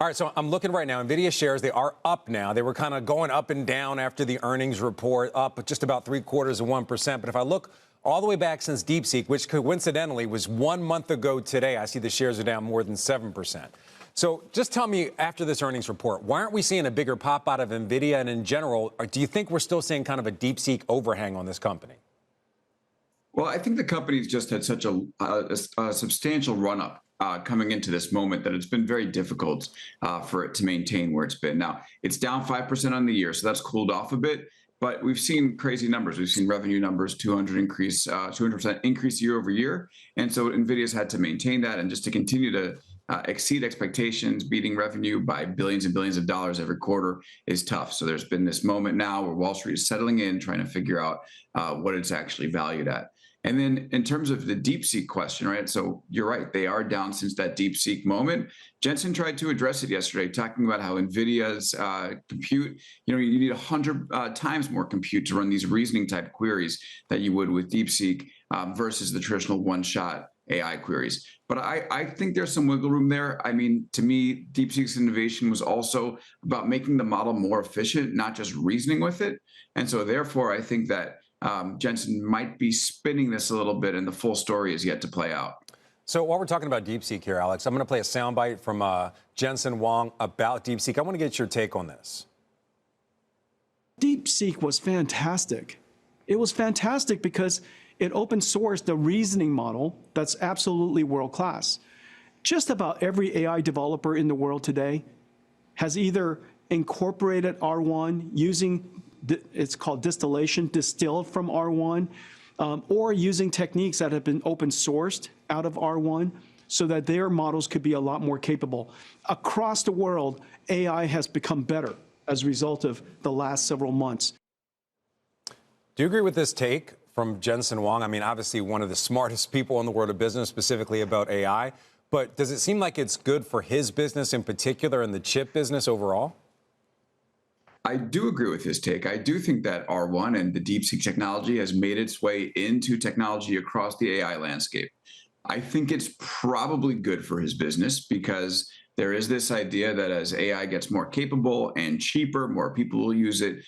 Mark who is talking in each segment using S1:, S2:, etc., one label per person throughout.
S1: All right, so I'm looking right now. Nvidia shares, they are up now. They were kind of going up and down after the earnings report, up just about 0.75%. But if I look all the way back since DeepSeek, which coincidentally was 1 month ago today, I see the shares are down more than 7%. So just tell me, after this earnings report, why aren't we seeing a bigger pop out of Nvidia? And in general, do you think we're still seeing kind of a DeepSeek overhang on this company?
S2: Well, I think the company's just had such a substantial run-up coming into this moment that it's been very difficult for it to maintain where it's been. Now, it's down 5% on the year, so that's cooled off a bit. But we've seen crazy numbers. We've seen revenue numbers, 200% increase year over year. And so NVIDIA's had to maintain that, and just to continue to exceed expectations, beating revenue by billions and billions of dollars every quarter is tough. So there's been this moment now where Wall Street is settling in, trying to figure out what it's actually valued at. And then in terms of the DeepSeek question, right? So you're right, they are down since that DeepSeek moment. Jensen tried to address it yesterday, talking about how NVIDIA's compute, you need 100 times more compute to run these reasoning type queries that you would with DeepSeek versus the traditional one-shot AI queries. But I think there's some wiggle room there. I mean, to me, DeepSeek's innovation was also about making the model more efficient, not just reasoning with it. And so therefore, I think that Jensen might be spinning this a little bit, and the full story is yet to play out.
S1: So while we're talking about DeepSeek here, Alex, I'm going to play a soundbite from Jensen Huang about DeepSeek. I want to get your take on this.
S3: DeepSeek was fantastic. It was fantastic because it open sourced the reasoning model that's absolutely world class. Just about every AI developer in the world today has either incorporated R1 using, it's called distillation, distilled from R1, or using techniques that have been open sourced out of R1 so that their models could be a lot more capable. Across the world, AI has become better as a result of the last several months.
S1: Do you agree with this take from Jensen Huang? I mean, obviously one of the smartest people in the world of business, specifically about AI. But does it seem like it's good for his business in particular and the chip business overall?
S2: I do agree with his take. I do think that R1 and the DeepSeek technology has made its way into technology across the AI landscape. I think it's probably good for his business because there is this idea that as AI gets more capable and cheaper, more people will use it,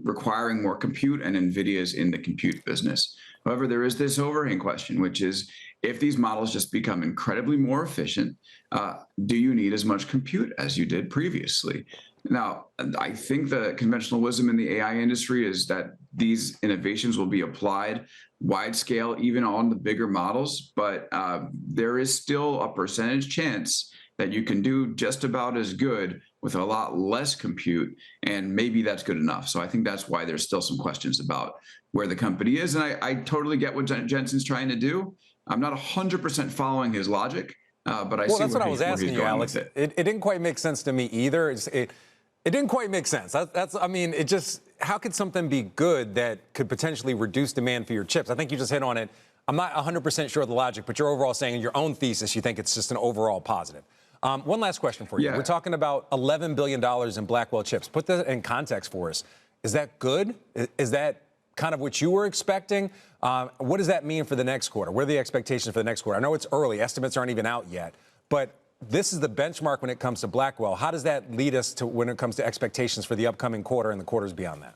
S2: requiring more compute, and NVIDIA is in the compute business. However, there is this overhang question, which is, if these models just become incredibly more efficient, do you need as much compute as you did previously? Now, I think the conventional wisdom in the AI industry is that these innovations will be applied wide scale, even on the bigger models, but there is still a percentage chance that you can do just about as good with a lot less compute, and maybe that's good enough. So I think that's why there's still some questions about where the company is, and I totally get what Jensen's trying to do. I'm not 100% following his logic, but I see
S1: that's what I was asking you, Alex. It didn't quite make sense to me either. It didn't quite make sense. I mean, it just, how could something be good that could potentially reduce demand for your chips? I think you just hit on it. I'm not 100% sure of the logic, but you're overall saying in your own thesis, you think it's just an overall positive. One last question for you. Yeah. We're talking about $11 billion in Blackwell chips. Put that in context for us. Is that good? Is that kind of what you were expecting? What does that mean for the next quarter? What are the expectations for the next quarter? I know it's early. Estimates aren't even out yet. But this is the benchmark when it comes to Blackwell. How does that lead us to when it comes to expectations for the upcoming quarter and the quarters beyond that?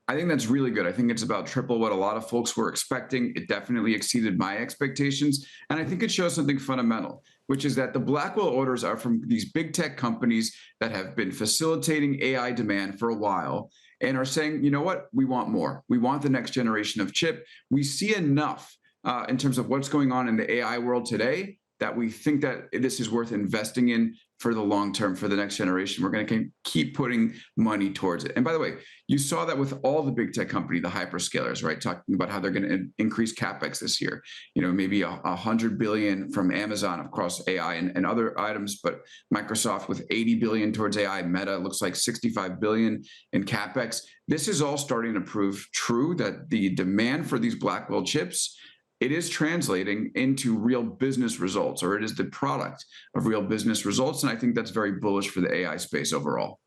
S2: I think that's really good. I think it's about triple what a lot of folks were expecting. It definitely exceeded my expectations. And I think it shows something fundamental, which is that the Blackwell orders are from these big tech companies that have been facilitating AI demand for a while and are saying, you know what, we want more. We want the next generation of chip. We see enough in terms of what's going on in the AI world today that we think that this is worth investing in for the long term, for the next generation. We're going to keep putting money towards it. And by the way, you saw that with all the big tech company, the hyperscalers, right? Talking about how they're going to increase CapEx this year. Maybe $100 billion from Amazon across AI and other items, but Microsoft with $80 billion towards AI, Meta looks like $65 billion in CapEx. This is all starting to prove true that the demand for these Blackwell chips, it is translating into real business results, or it is the product of real business results. And I think that's very bullish for the AI space overall.